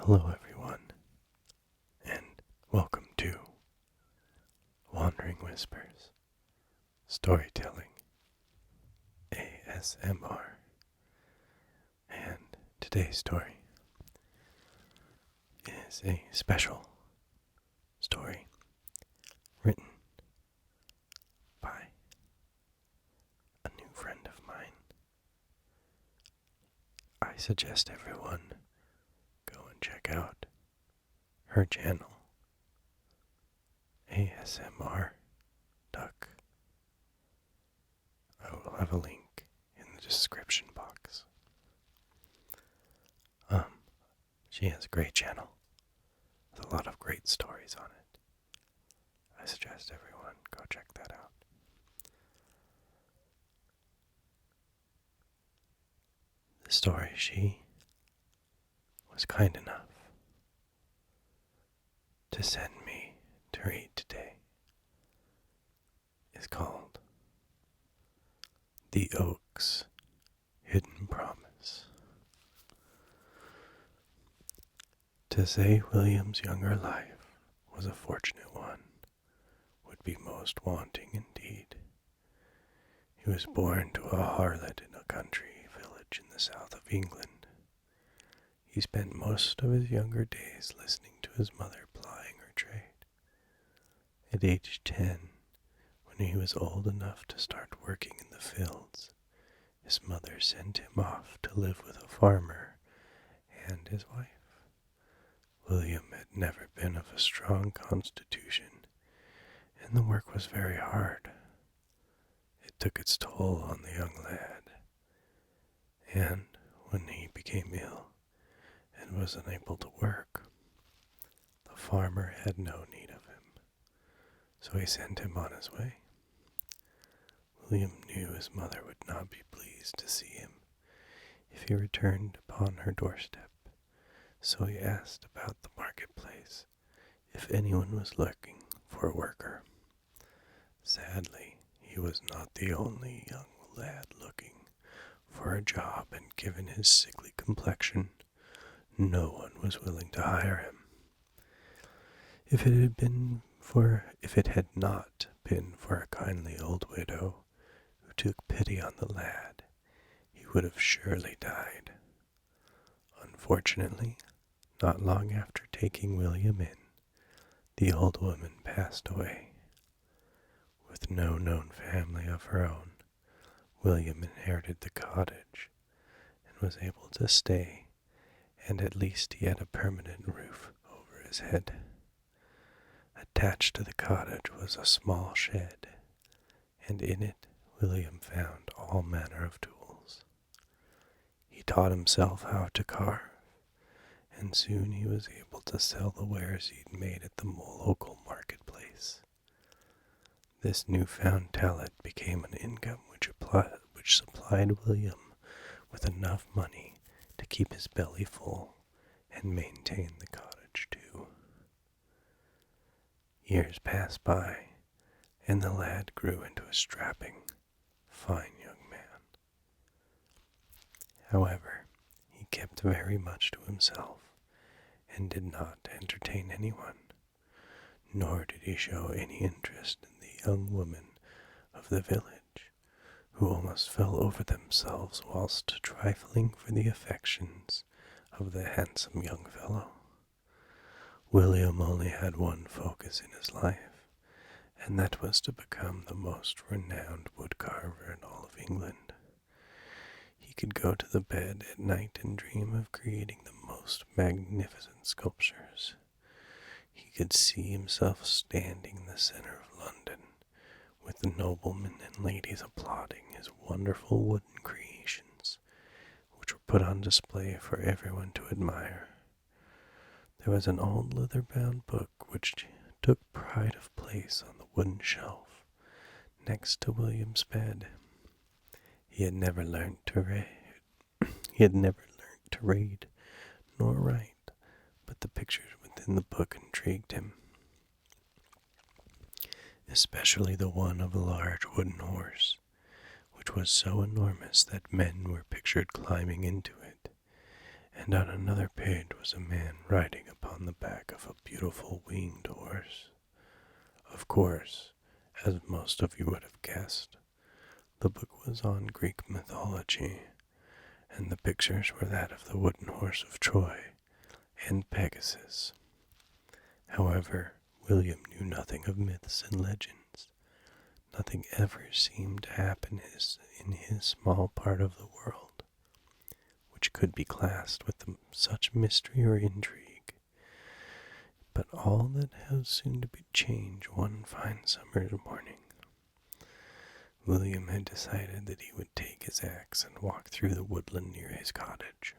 Hello everyone, and welcome to Wandering Whispers, Storytelling, ASMR. And today's story is a special story written by a new friend of mine. I suggest everyone go and check out her channel, ASMR Duck. I will have a link in the description box. She has a great channel with a lot of great stories on it. I suggest everyone go check that out. The story she was kind enough to send me to read today is called The Oak's Hidden Promise. To say William's younger life was a fortunate one would be most wanting indeed. He was born to a harlot in a country village in the south of England. He spent most of his younger days listening to his mother plying her trade. At age 10, when he was old enough to start working in the fields, his mother sent him off to live with a farmer and his wife. William had never been of a strong constitution, and the work was very hard. It took its toll on the young lad, and when he became ill and was unable to work, the farmer had no need of him, so he sent him on his way. William knew his mother would not be pleased to see him if he returned upon her doorstep, so he asked about the marketplace if anyone was looking for a worker. Sadly, he was not the only young lad looking for a job, and given his sickly complexion, no one was willing to hire him. If it had not been for a kindly old widow who took pity on the lad, he would have surely died. Unfortunately, not long after taking William in, the old woman passed away. With no known family of her own, William inherited the cottage and was able to stay, and at least he had a permanent roof over his head. Attached to the cottage was a small shed, and in it William found all manner of tools. He taught himself how to carve, and soon he was able to sell the wares he'd made at the local marketplace. This newfound talent became an income which supplied William with enough money to keep his belly full and maintain the cottage too. Years passed by, and the lad grew into a strapping, fine young man. However, he kept very much to himself and did not entertain anyone, nor did he show any interest in the young women of the village, who almost fell over themselves whilst trifling for the affections of the handsome young fellow. William only had one focus in his life, and that was to become the most renowned woodcarver in all of England. He could go to the bed at night and dream of creating the most magnificent sculptures. He could see himself standing in the center of London, with the noblemen and ladies applauding his wonderful wooden creations, which were put on display for everyone to admire. There was an old leather-bound book which took pride of place on the wooden shelf next to William's bed. He had never learnt to read nor write, but the pictures within the book intrigued him, especially the one of a large wooden horse, which was so enormous that men were pictured climbing into it, and on another page was a man riding upon the back of a beautiful winged horse. Of course, as most of you would have guessed, the book was on Greek mythology, and the pictures were that of the wooden horse of Troy and Pegasus. However, William knew nothing of myths and legends. Nothing ever seemed to happen in his small part of the world, which could be classed with such mystery or intrigue. But all that was soon to be changed one fine summer's morning. William had decided that he would take his axe and walk through the woodland near his cottage.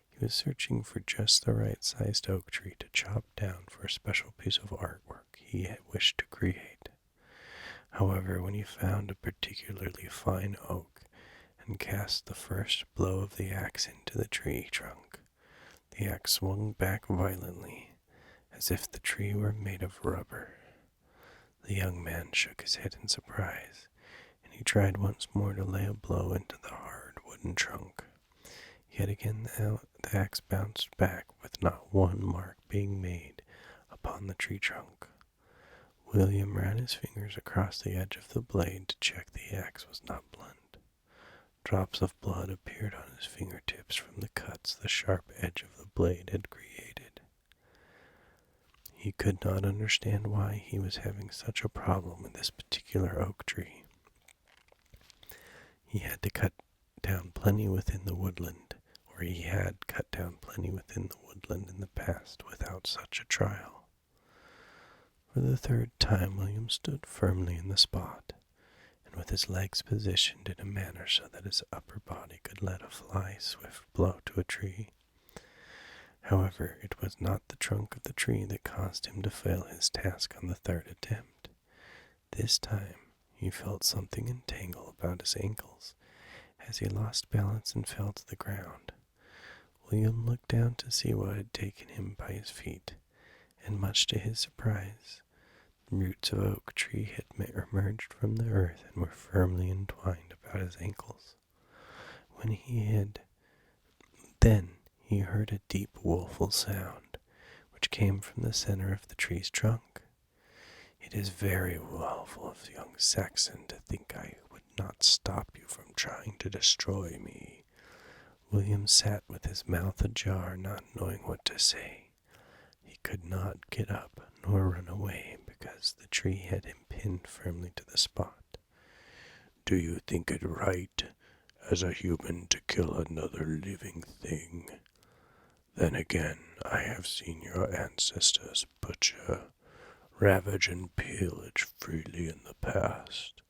He was searching for just the right-sized oak tree to chop down for a special piece of artwork he had wished to create. However, when he found a particularly fine oak and cast the first blow of the axe into the tree trunk, the axe swung back violently, as if the tree were made of rubber. The young man shook his head in surprise, and he tried once more to lay a blow into the hard wooden trunk. Yet again the axe bounced back with not one mark being made upon the tree trunk. William ran his fingers across the edge of the blade to check the axe was not blunt. Drops of blood appeared on his fingertips from the cuts the sharp edge of the blade had created. He could not understand why he was having such a problem with this particular oak tree. He had cut down plenty within the woodland in the past without such a trial. For the third time, William stood firmly in the spot, and with his legs positioned in a manner so that his upper body could let a swift blow to a tree. However, it was not the trunk of the tree that caused him to fail his task on the third attempt. This time, he felt something entangle about his ankles as he lost balance and fell to the ground. William looked down to see what had taken him by his feet, and much to his surprise, the roots of oak tree had emerged from the earth and were firmly entwined about his ankles. Then he heard a deep, woeful sound, which came from the center of the tree's trunk. "It is very woeful of young Saxon to think I would not stop you from trying to destroy me." William sat with his mouth ajar, not knowing what to say. He could not get up nor run away because the tree had him pinned firmly to the spot. "Do you think it right, as a human, to kill another living thing? Then again, I have seen your ancestors butcher, ravage, and pillage freely in the past,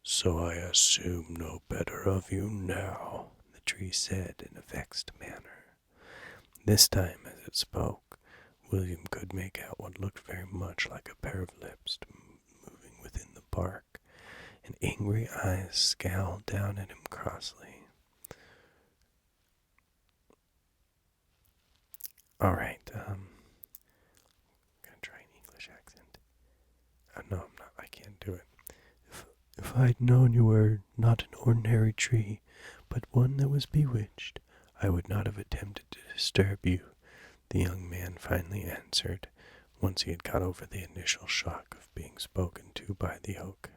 so I assume no better of you now," the tree said in a vexed manner. This time, as it spoke, William could make out what looked very much like a pair of lips moving within the bark, and angry eyes scowled down at him crossly. Alright, I'm gonna try an English accent. No, I'm not. I can't do it. If I'd known you were not an ordinary tree, but one that was bewitched, I would not have attempted to disturb you, the young man finally answered, once he had got over the initial shock of being spoken to by the oak.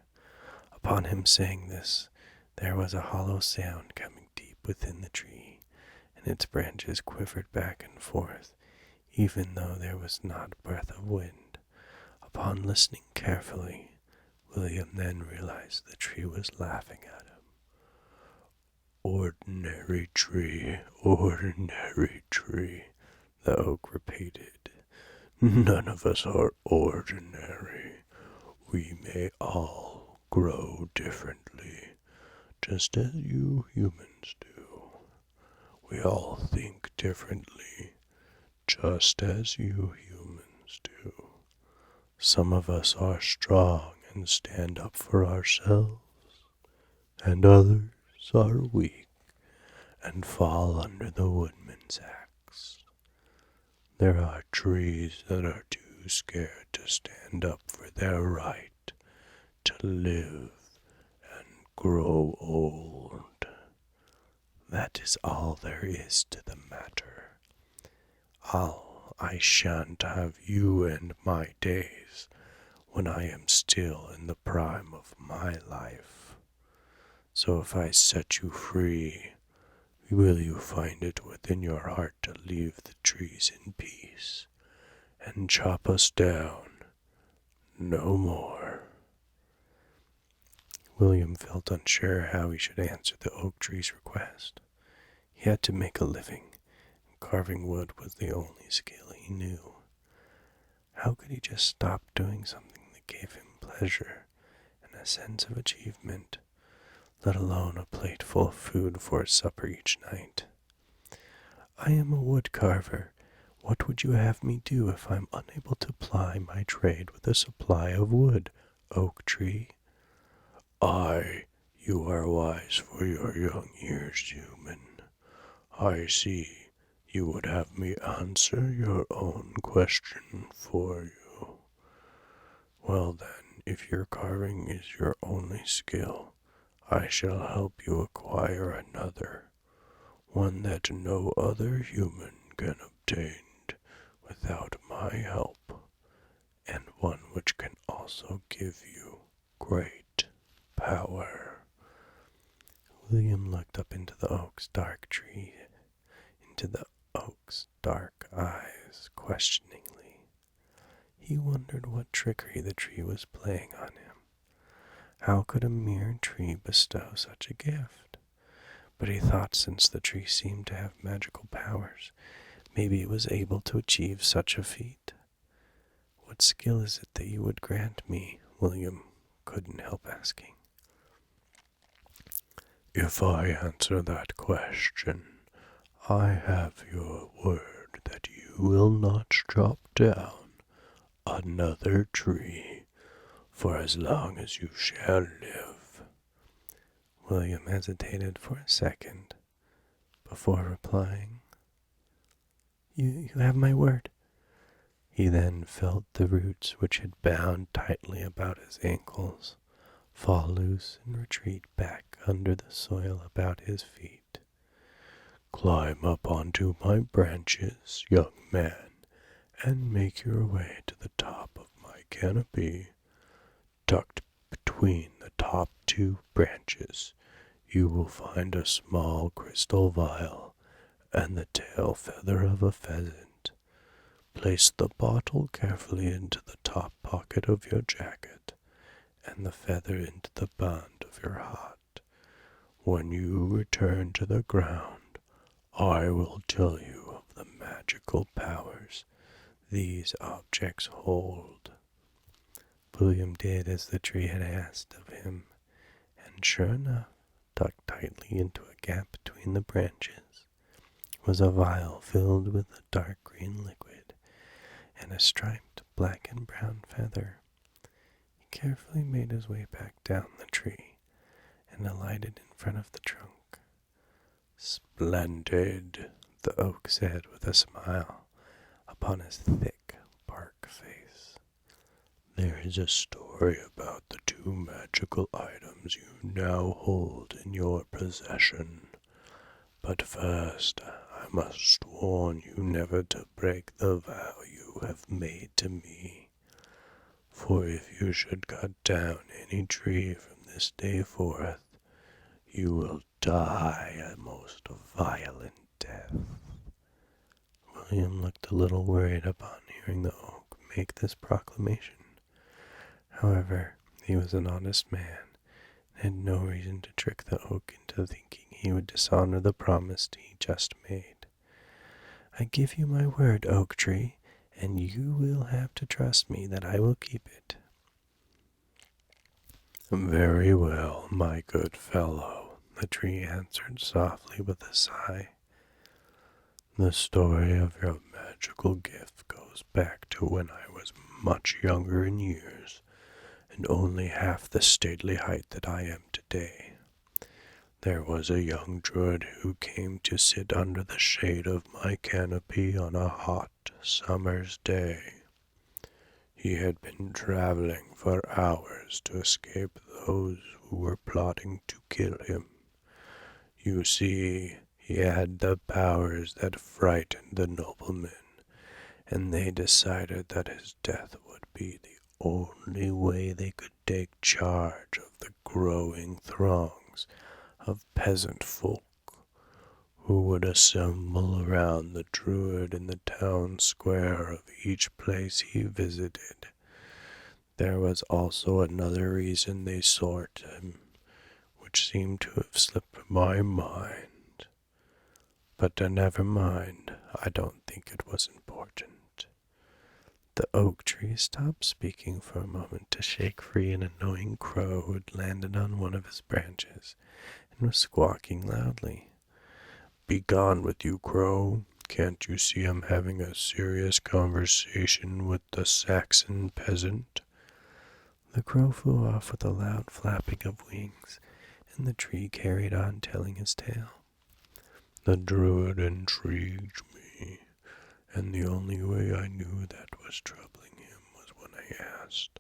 Upon him saying this, there was a hollow sound coming deep within the tree, and its branches quivered back and forth, even though there was not a breath of wind. Upon listening carefully, William then realized the tree was laughing at him. "Ordinary tree, the oak repeated. "None of us are ordinary. We may all grow differently, just as you humans do. We all think differently, just as you humans do. Some of us are strong and stand up for ourselves, and others are weak and fall under the woodman's axe. There are trees that are too scared to stand up for their right to live and grow old. That is all there is to the matter. I shan't have you end my days when I am still in the prime of my life. So if I set you free, will you find it within your heart to leave the trees in peace and chop us down no more?" William felt unsure how he should answer the oak tree's request. He had to make a living, and carving wood was the only skill he knew. How could he just stop doing something that gave him pleasure and a sense of achievement, let alone a plate full of food for his supper each night? "I am a wood carver. What would you have me do if I am unable to ply my trade with a supply of wood, oak tree?" "Aye, you are wise for your young years, human. I see. You would have me answer your own question for you. Well then, if your carving is your only skill, I shall help you acquire another, one that no other human can obtain without my help, and one which can also give you great power." William looked up into the oak's dark eyes questioningly. He wondered what trickery the tree was playing on him. How could a mere tree bestow such a gift? But he thought, since the tree seemed to have magical powers, maybe it was able to achieve such a feat. "What skill is it that you would grant me?" William couldn't help asking. "If I answer that question, I have your word that you will not chop down another tree for as long as you shall live." William hesitated for a second before replying, You have my word." He then felt the roots which had bound tightly about his ankles fall loose and retreat back under the soil about his feet. "Climb up onto my branches, young man, and make your way to the top of my canopy. Tucked between the top two branches, you will find a small crystal vial and the tail feather of a pheasant. Place the bottle carefully into the top pocket of your jacket, and the feather into the band of your hat. When you return to the ground, I will tell you of the magical powers these objects hold." William did as the tree had asked of him, and sure enough, tucked tightly into a gap between the branches, was a vial filled with a dark green liquid and a striped black and brown feather. He carefully made his way back down the tree and alighted in front of the trunk. "Splendid," the oak said with a smile upon his thick bark face. "There is a story about the two magical items you now hold in your possession. But first, I must warn you never to break the vow you have made to me. For if you should cut down any tree from this day forth, you will die a most violent death." William looked a little worried upon hearing the oak make this proclamation. However, he was an honest man, and had no reason to trick the oak into thinking he would dishonor the promise he just made. "I give you my word, oak tree, and you will have to trust me that I will keep it." "Very well, my good fellow," the tree answered softly with a sigh. "The story of your magical gift goes back to when I was much younger in years, and only half the stately height that I am today. There was a young druid who came to sit under the shade of my canopy on a hot summer's day. He had been traveling for hours to escape those who were plotting to kill him. You see, he had the powers that frightened the noblemen, and they decided that his death would be the only way they could take charge of the growing throngs of peasant folk who would assemble around the druid in the town square of each place he visited. There was also another reason they sought him, which seemed to have slipped my mind. But never mind, I don't think it was important. The oak tree stopped speaking for a moment to shake free an annoying crow who had landed on one of his branches and was squawking loudly. "Begone with you, crow. Can't you see I'm having a serious conversation with the Saxon peasant?" The crow flew off with a loud flapping of wings, and the tree carried on telling his tale. "The druid intrigued me, and the only way I knew that was troubling him was when I asked.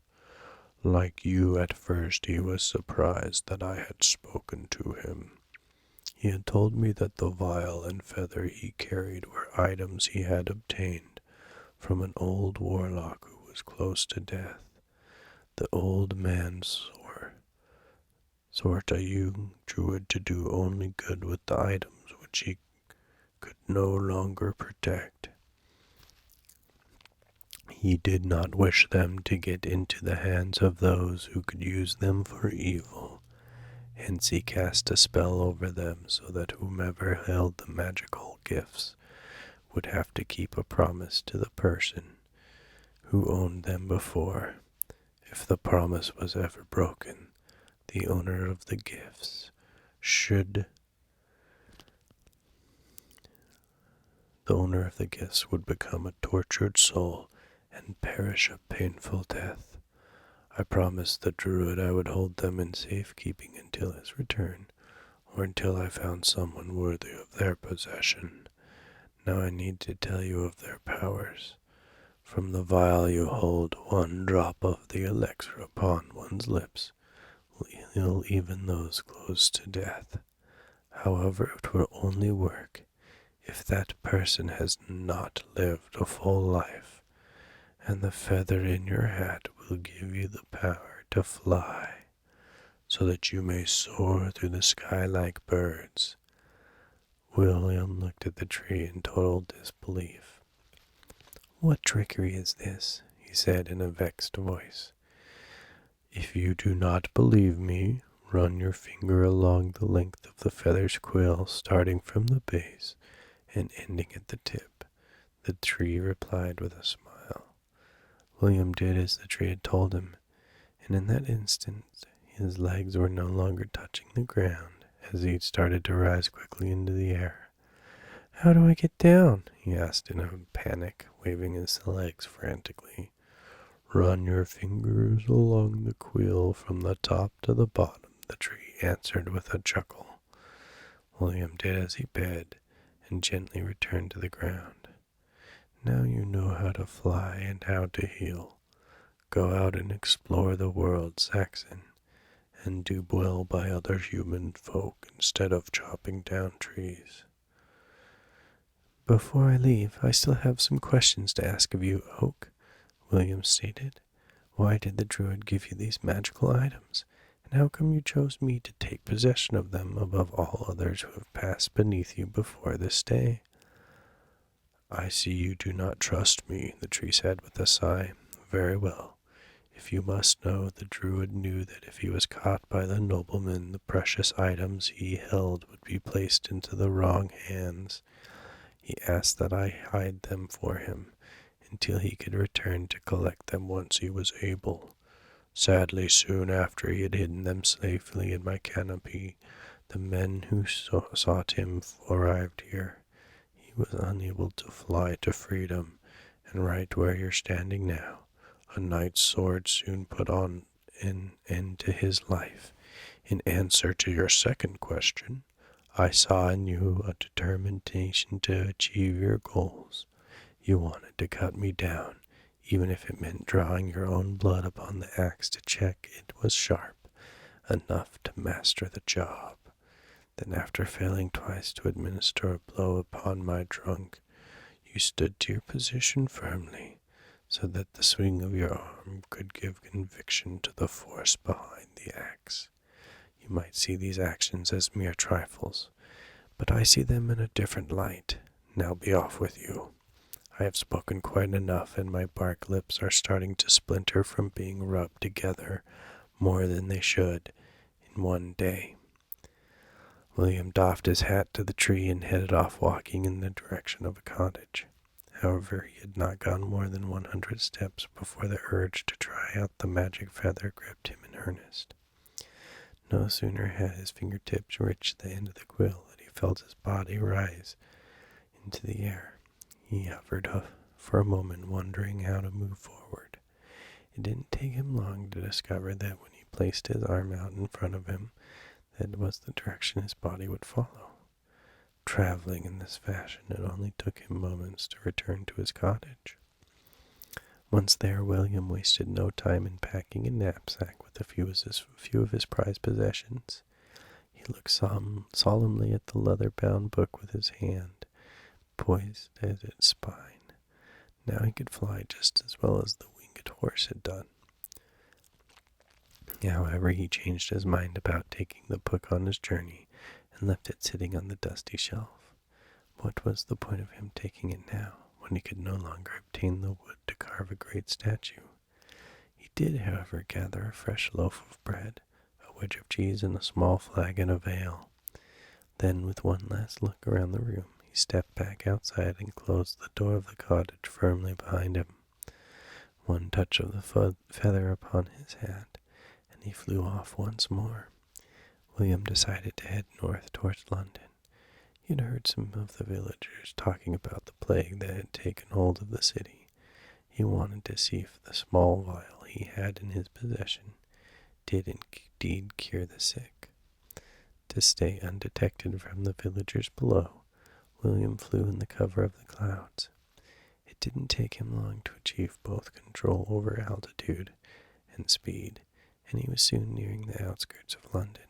Like you, at first he was surprised that I had spoken to him. He had told me that the vial and feather he carried were items he had obtained from an old warlock who was close to death. The old man sort a young druid to do only good with the items which he could no longer protect. He did not wish them to get into the hands of those who could use them for evil. Hence he cast a spell over them so that whomever held the magical gifts would have to keep a promise to the person who owned them before. If the promise was ever broken, the owner of the gifts would become a tortured soul and perish a painful death. I promised the druid I would hold them in safekeeping until his return, or until I found someone worthy of their possession. Now I need to tell you of their powers. From the vial you hold, one drop of the elixir upon one's lips will heal even those close to death. However, it will only work if that person has not lived a full life, and the feather in your hat will give you the power to fly, so that you may soar through the sky like birds." William looked at the tree in total disbelief. "What trickery is this?" he said in a vexed voice. "If you do not believe me, run your finger along the length of the feather's quill, starting from the base and ending at the tip," the tree replied with a smile. William did as the tree had told him, and in that instant his legs were no longer touching the ground as he started to rise quickly into the air. "How do I get down?" he asked in a panic, waving his legs frantically. "Run your fingers along the quill from the top to the bottom," the tree answered with a chuckle. William did as he bid, and gently returned to the ground. "Now you know how to fly and how to heal. Go out and explore the world, Saxon, and do well by other human folk instead of chopping down trees." "Before I leave, I still have some questions to ask of you, Oak," William stated. "Why did the druid give you these magical items? And how come you chose me to take possession of them above all others who have passed beneath you before this day?" "I see you do not trust me," the tree said with a sigh. "Very well. If you must know, the druid knew that if he was caught by the nobleman, the precious items he held would be placed into the wrong hands. He asked that I hide them for him until he could return to collect them once he was able. Sadly, soon after he had hidden them safely in my canopy, the men who sought him arrived here. He was unable to fly to freedom, and right where you're standing now, a knight's sword soon put an end to his life. In answer to your second question, I saw in you a determination to achieve your goals. You wanted to cut me down, even if it meant drawing your own blood upon the axe to check it was sharp enough to master the job. Then after failing twice to administer a blow upon my trunk, you stood to your position firmly, so that the swing of your arm could give conviction to the force behind the axe. You might see these actions as mere trifles, but I see them in a different light. Now be off with you. I have spoken quite enough, and my bark lips are starting to splinter from being rubbed together more than they should in one day." William doffed his hat to the tree and headed off walking in the direction of a cottage. However, he had not gone more than 100 steps before the urge to try out the magic feather gripped him in earnest. No sooner had his fingertips reached the end of the quill than he felt his body rise into the air. He hovered for a moment, wondering how to move forward. It didn't take him long to discover that when he placed his arm out in front of him, that was the direction his body would follow. Traveling in this fashion, it only took him moments to return to his cottage. Once there, William wasted no time in packing a knapsack with a few of his prized possessions. He looked solemnly at the leather-bound book with his hand poised at its spine. Now he could fly just as well as the winged horse had done. However, he changed his mind about taking the book on his journey and left it sitting on the dusty shelf. What was the point of him taking it now, when he could no longer obtain the wood to carve a great statue? He did, however, gather a fresh loaf of bread, a wedge of cheese, and a small flagon of ale. Then, with one last look around the room, he stepped back outside and closed the door of the cottage firmly behind him. One touch of the feather upon his hat, and he flew off once more. William decided to head north towards London. He had heard some of the villagers talking about the plague that had taken hold of the city. He wanted to see if the small vial he had in his possession did indeed cure the sick. To stay undetected from the villagers below, William flew in the cover of the clouds. It didn't take him long to achieve both control over altitude and speed, and he was soon nearing the outskirts of London.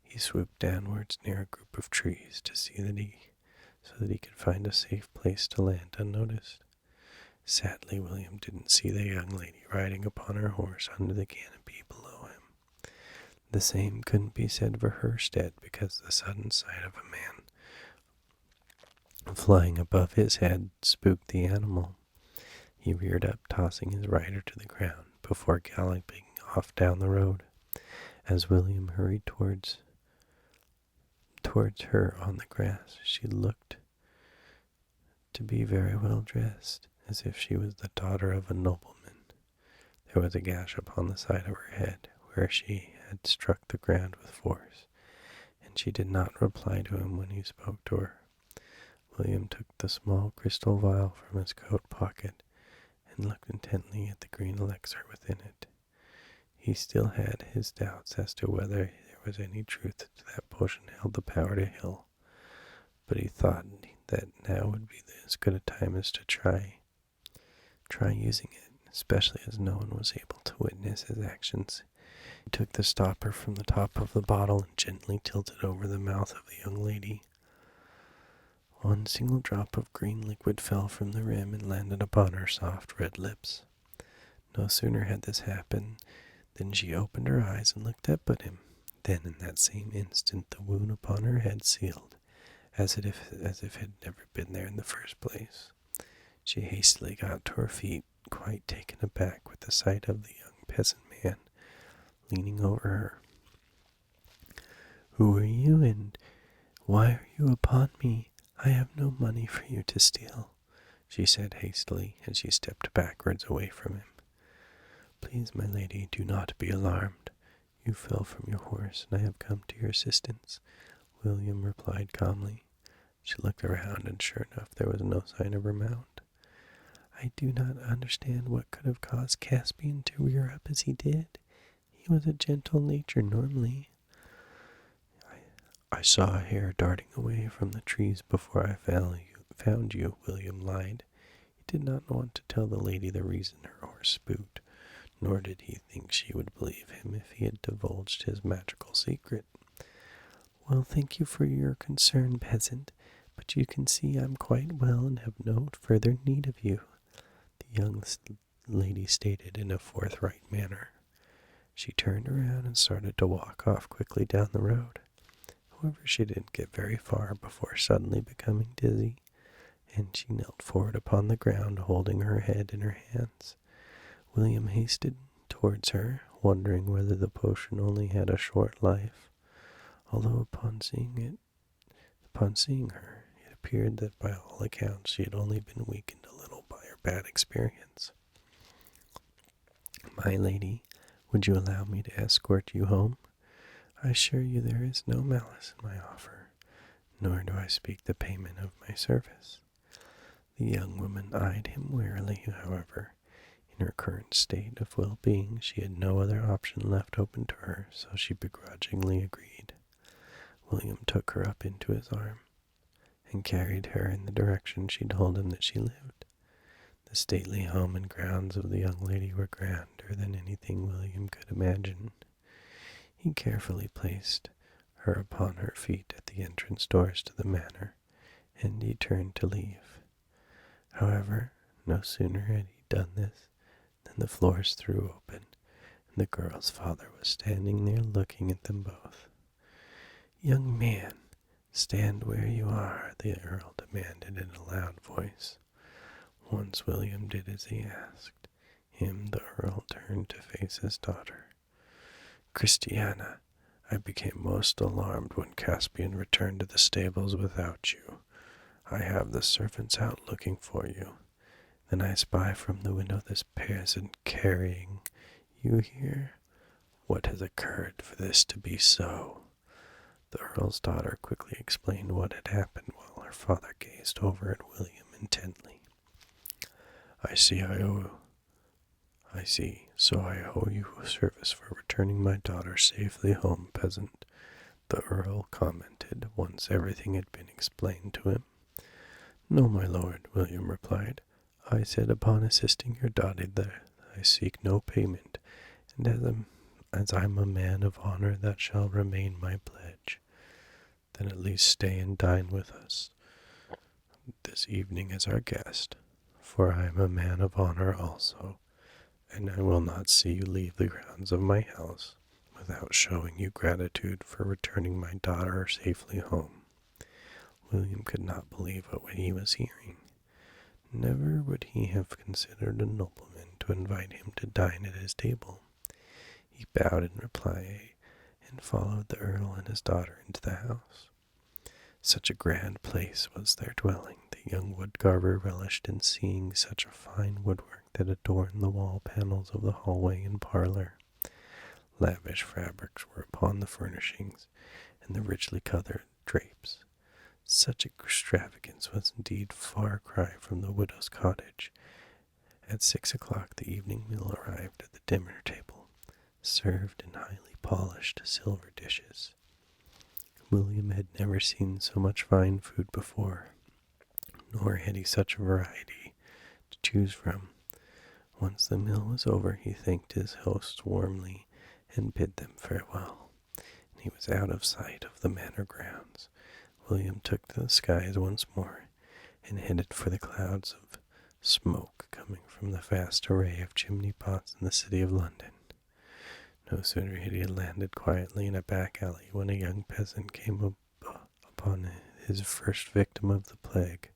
He swooped downwards near a group of trees so that he could find a safe place to land unnoticed. Sadly, William didn't see the young lady riding upon her horse under the canopy below him. The same couldn't be said for Herstead, because the sudden sight of a man flying above his head spooked the animal. He reared up, tossing his rider to the ground, before galloping off down the road. As William hurried towards her on the grass, she looked to be very well dressed, as if she was the daughter of a nobleman. There was a gash upon the side of her head, where she had struck the ground with force, and she did not reply to him when he spoke to her. William took the small crystal vial from his coat pocket and looked intently at the green elixir within it. He still had his doubts as to whether there was any truth to that potion held the power to heal, but he thought that now would be as good a time as to try using it, especially as no one was able to witness his actions. He took the stopper from the top of the bottle and gently tilted over the mouth of the young lady. One single drop of green liquid fell from the rim and landed upon her soft red lips. No sooner had this happened than she opened her eyes and looked up at him. Then, in that same instant, the wound upon her head sealed, as if it had never been there in the first place. She hastily got to her feet, quite taken aback with the sight of the young peasant man leaning over her. "Who are you, and why are you upon me? I have no money for you to steal," she said hastily, as she stepped backwards away from him. "Please, my lady, do not be alarmed. You fell from your horse, and I have come to your assistance," William replied calmly. She looked around, and sure enough, there was no sign of her mount. "I do not understand what could have caused Caspian to rear up as he did. He was a gentle nature normally." "I saw a hare darting away from the trees before I found you," William lied. He did not want to tell the lady the reason her horse spooked, nor did he think she would believe him if he had divulged his magical secret. Well, thank you for your concern, peasant, but you can see I'm quite well and have no further need of you, the young lady stated in a forthright manner. She turned around and started to walk off quickly down the road. However, she didn't get very far before suddenly becoming dizzy, and she knelt forward upon the ground, holding her head in her hands. William hasted towards her, wondering whether the potion only had a short life, although upon seeing her, it appeared that by all accounts she had only been weakened a little by her bad experience. My lady, would you allow me to escort you home? I assure you there is no malice in my offer, nor do I speak the payment of my service. The young woman eyed him warily, however. In her current state of well-being, she had no other option left open to her, so she begrudgingly agreed. William took her up into his arm and carried her in the direction she told him that she lived. The stately home and grounds of the young lady were grander than anything William could imagine. He carefully placed her upon her feet at the entrance doors to the manor, and he turned to leave. However, no sooner had he done this than the floors threw open, and the girl's father was standing there looking at them both. "Young man, stand where you are," the earl demanded in a loud voice. Once William did as he asked him, the earl turned to face his daughter. "Christiana, I became most alarmed when Caspian returned to the stables without you. I have the servants out looking for you. Then I spy from the window this peasant carrying you here. What has occurred for this to be so?" The earl's daughter quickly explained what had happened while her father gazed over at William intently. I see, so I owe you a service for returning my daughter safely home, peasant, the earl commented once everything had been explained to him. "No, my lord," William replied. "I said upon assisting your daughter that I seek no payment, and as I'm a man of honor, that shall remain my pledge. Then at least stay and dine with us this evening as our guest, for I am a man of honor also, and I will not see you leave the grounds of my house without showing you gratitude for returning my daughter safely home." William could not believe what he was hearing. Never would he have considered a nobleman to invite him to dine at his table. He bowed in reply and followed the earl and his daughter into the house. Such a grand place was their dwelling. The young wood-carver relished in seeing such a fine woodwork that adorned the wall panels of the hallway and parlor. Lavish fabrics were upon the furnishings, and the richly colored drapes. Such extravagance was indeed a far cry from the widow's cottage. At 6 o'clock the evening meal arrived at the dinner table, served in highly polished silver dishes. William had never seen so much fine food before, nor had he such a variety to choose from. Once the meal was over, he thanked his hosts warmly and bid them farewell, and he was out of sight of the manor grounds. William took to the skies once more and headed for the clouds of smoke coming from the vast array of chimney pots in the city of London. No sooner had he landed quietly in a back alley when a young peasant came upon his first victim of the plague.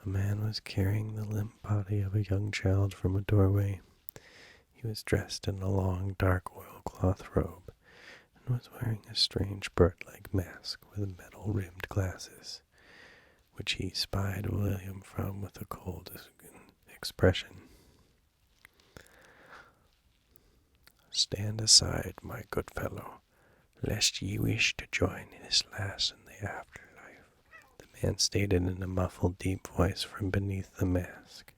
A man was carrying the limp body of a young child from a doorway. He was dressed in a long, dark oilcloth robe, and was wearing a strange bird-like mask with metal-rimmed glasses, which he spied William from with a cold expression. "Stand aside, my good fellow, lest ye wish to join this lass in the afterlife," the man stated in a muffled, deep voice from beneath the mask.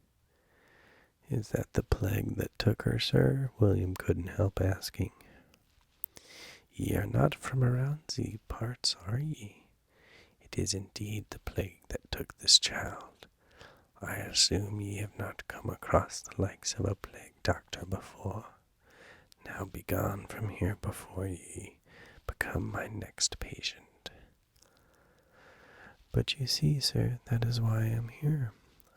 "Is that the plague that took her, sir?" William couldn't help asking. "Ye are not from around these parts, are ye? It is indeed the plague that took this child. I assume ye have not come across the likes of a plague doctor before. Now begone from here before ye become my next patient. But you see, sir, that is why I am here.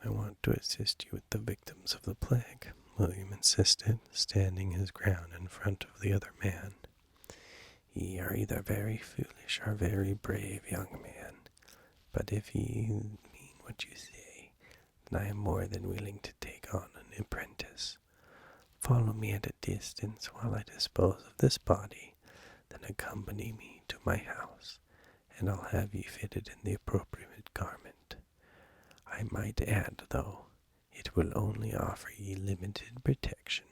I want to assist you with the victims of the plague, William insisted, standing his ground in front of the other man. Ye are either very foolish or very brave, young man, but if ye mean what you say, then I am more than willing to take on an apprentice. Follow me at a distance while I dispose of this body, then accompany me to my house, and I'll have ye fitted in the appropriate garment. I might add, though, it will only offer ye limited protection.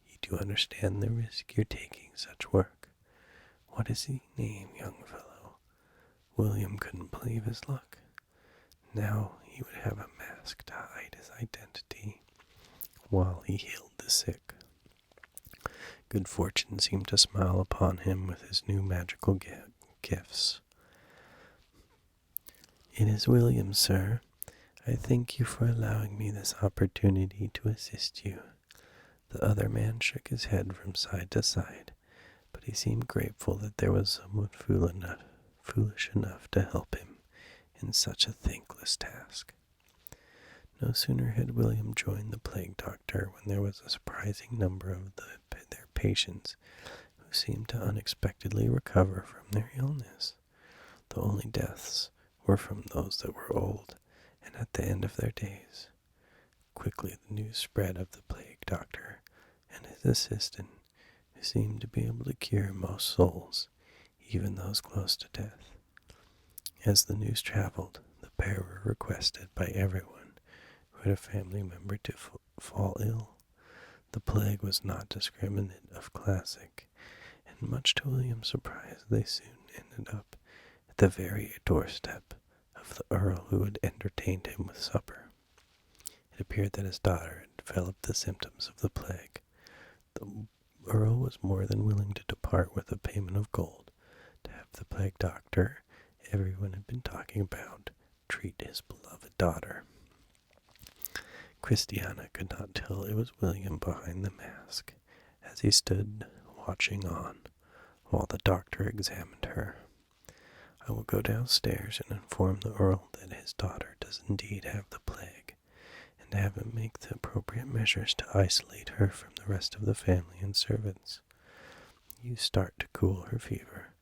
You do understand the risk you're taking such work. What is your name, young fellow? William couldn't believe his luck. Now he would have a mask to hide his identity while he healed the sick. Good fortune seemed to smile upon him with his new magical gifts. It is William, sir. I thank you for allowing me this opportunity to assist you. The other man shook his head from side to side, but he seemed grateful that there was someone foolish enough to help him in such a thankless task. No sooner had William joined the plague doctor when there was a surprising number of their patients who seemed to unexpectedly recover from their illness. The only deaths were from those that were old and at the end of their days. Quickly the news spread of the plague doctor and his assistant, who seemed to be able to cure most souls, even those close to death. As the news traveled, the pair were requested by everyone who had a family member to fall ill. The plague was not discriminate of classic, and much to William's surprise, they soon ended up at the very doorstep of the Earl who had entertained him with supper. It appeared that his daughter had developed the symptoms of the plague. The Earl was more than willing to depart with a payment of gold to have the plague doctor everyone had been talking about treat his beloved daughter. Christiana could not tell it was William behind the mask, as he stood watching on while the doctor examined her. I will go downstairs and inform the Earl that his daughter does indeed have the plague, and have him make the appropriate measures to isolate her from the rest of the family and servants. You start to cool her fever,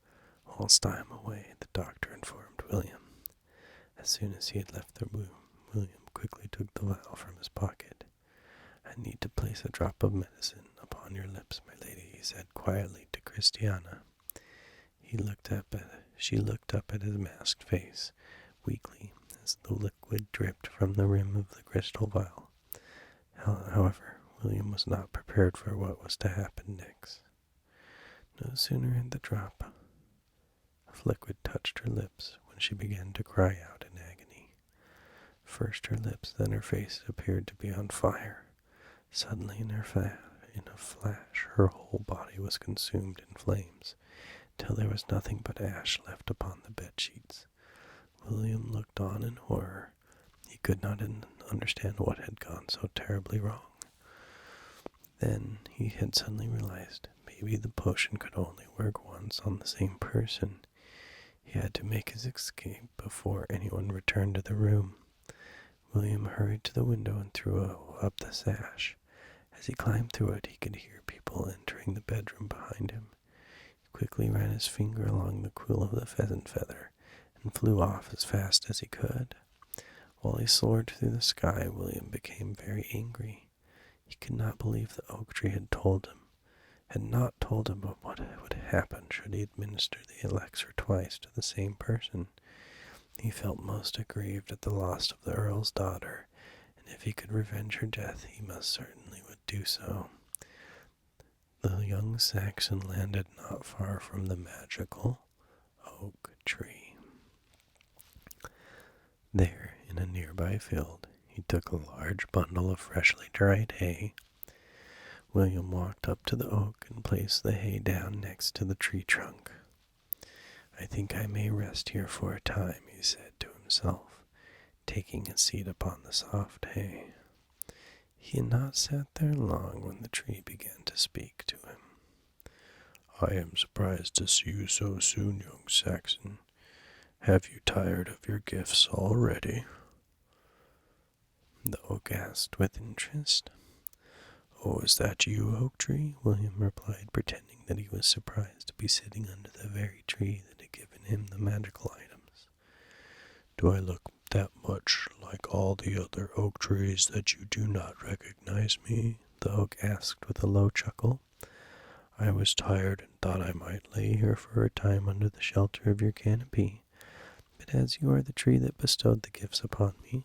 whilst I am away, the doctor informed William. As soon as he had left the room, William quickly took the vial from his pocket. I need to place a drop of medicine upon your lips, my lady, he said quietly to Christiana. She looked up at his masked face, weakly, as the liquid dripped from the rim of the crystal vial. However, William was not prepared for what was to happen next. No sooner had the drop of liquid touched her lips when she began to cry out in agony. First her lips, then her face appeared to be on fire. Suddenly, in a flash, her whole body was consumed in flames, till there was nothing but ash left upon the bedsheets. William looked on in horror. He could not understand what had gone so terribly wrong. Then he had suddenly realized maybe the potion could only work once on the same person. He had to make his escape before anyone returned to the room. William hurried to the window and threw up the sash. As he climbed through it, he could hear people entering the bedroom behind him. He quickly ran his finger along the quill of the pheasant feather and flew off as fast as he could. While he soared through the sky, William became very angry. He could not believe the oak tree had not told him of what would happen should he administer the elixir twice to the same person. He felt most aggrieved at the loss of the Earl's daughter, and if he could revenge her death, he most certainly would do so. The young Saxon landed not far from the magical oak tree. There, in a nearby field, he took a large bundle of freshly dried hay. William walked up to the oak and placed the hay down next to the tree trunk. I think I may rest here for a time, he said to himself, taking a seat upon the soft hay. He had not sat there long when the tree began to speak to him. I am surprised to see you so soon, young Saxon. Have you tired of your gifts already? The oak asked with interest. Oh, is that you, Oak Tree? William replied, pretending that he was surprised to be sitting under the very tree that had given him the magical items. Do I look that much like all the other oak trees that you do not recognize me? The oak asked with a low chuckle. I was tired and thought I might lay here for a time under the shelter of your canopy. But as you are the tree that bestowed the gifts upon me,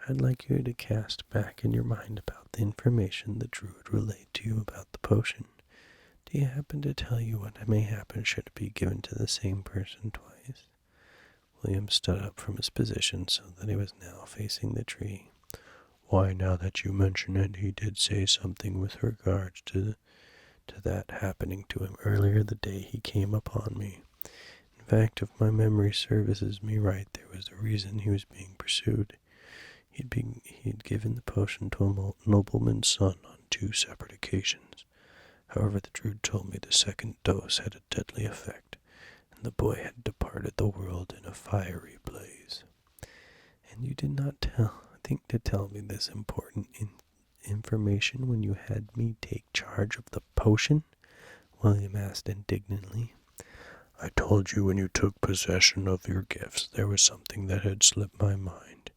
I'd like you to cast back in your mind about the information the druid relayed to you about the potion. Do you happen to tell you what may happen should it be given to the same person twice? William stood up from his position so that he was now facing the tree. Why, now that you mention it, he did say something with regards to that happening to him earlier the day he came upon me. In fact, if my memory serves me right, there was a reason he was being pursued. He'd given the potion to a nobleman's son on 2 separate occasions. However, the druid told me the second dose had a deadly effect, and the boy had departed the world in a fiery blaze. And you did not think to tell me this important information when you had me take charge of the potion? William asked indignantly. I told you when you took possession of your gifts there was something that had slipped my mind.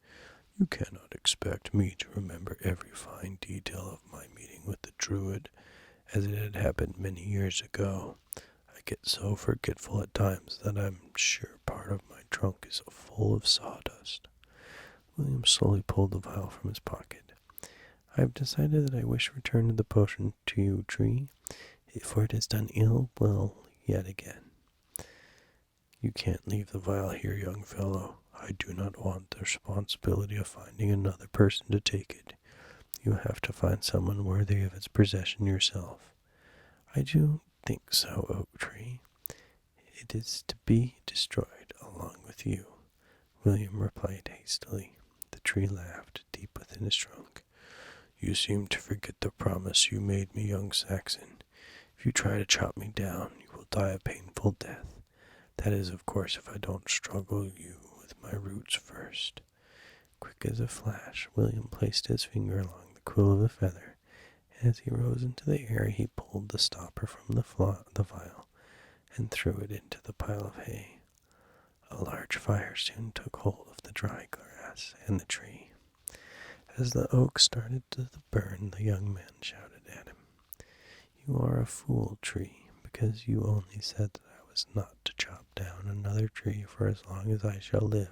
You cannot expect me to remember every fine detail of my meeting with the druid, as it had happened many years ago. I get so forgetful at times that I'm sure part of my trunk is full of sawdust. William slowly pulled the vial from his pocket. I have decided that I wish return of the potion to you, tree, for it has done well yet again. You can't leave the vial here, young fellow. I do not want the responsibility of finding another person to take it. You have to find someone worthy of its possession yourself. I do think so, Oak Tree. It is to be destroyed along with you, William replied hastily. The tree laughed deep within his trunk. You seem to forget the promise you made me, young Saxon. If you try to chop me down, you will die a painful death. That is, of course, if I don't struggle you with my roots first. Quick as a flash, William placed his finger along the quill of the feather, and as he rose into the air, he pulled the stopper from the vial and threw it into the pile of hay. A large fire soon took hold of the dry grass and the tree. As the oak started to burn, the young man shouted at him, You are a fool, tree, because you only said that I was not to chop down another tree for as long as I shall live.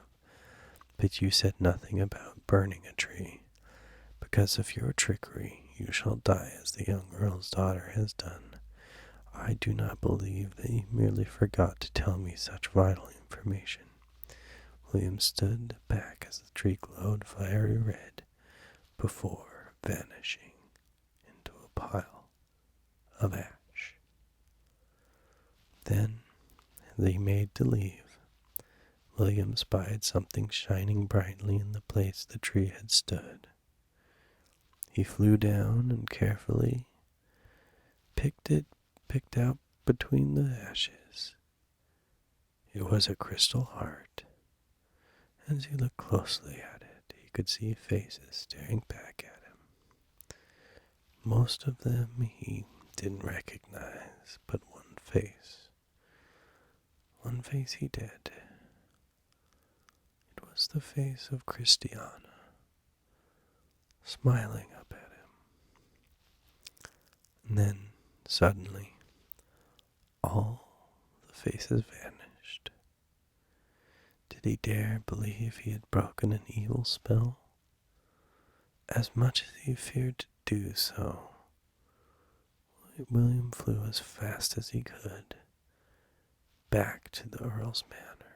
But you said nothing about burning a tree. Because of your trickery, you shall die as the young earl's daughter has done. I do not believe that you merely forgot to tell me such vital information. William stood back as the tree glowed fiery red before vanishing into a pile of ash. Then, as he made to leave, William spied something shining brightly in the place the tree had stood. He flew down and carefully picked out between the ashes. It was a crystal heart. As he looked closely at it, he could see faces staring back at him. Most of them he didn't recognize, but one face. One face he did. It was the face of Christiana, smiling up at him. And then, suddenly, all the faces vanished. Did he dare believe he had broken an evil spell? As much as he feared to do so, William flew as fast as he could back to the Earl's manor.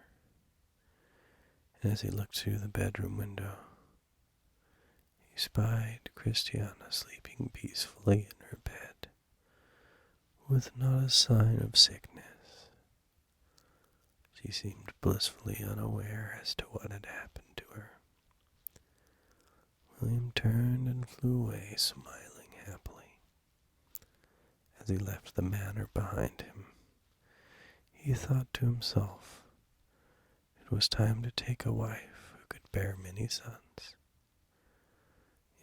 And as he looked through the bedroom window, he spied Christiana sleeping peacefully in her bed, with not a sign of sickness. She seemed blissfully unaware as to what had happened to her. William turned and flew away, smiling happily. as he left the manor behind him, he thought to himself, it was time to take a wife who could bear many sons.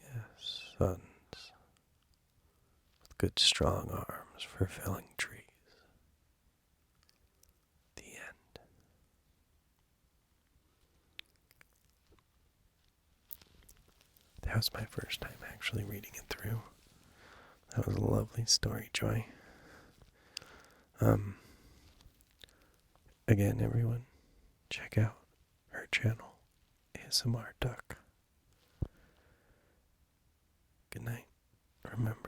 Yes, sons, with good strong arms for felling trees. The end. That was my first time actually reading it through. That was a lovely story, Joy. Again, everyone, check out her channel, ASMR Duck. Good night. Remember,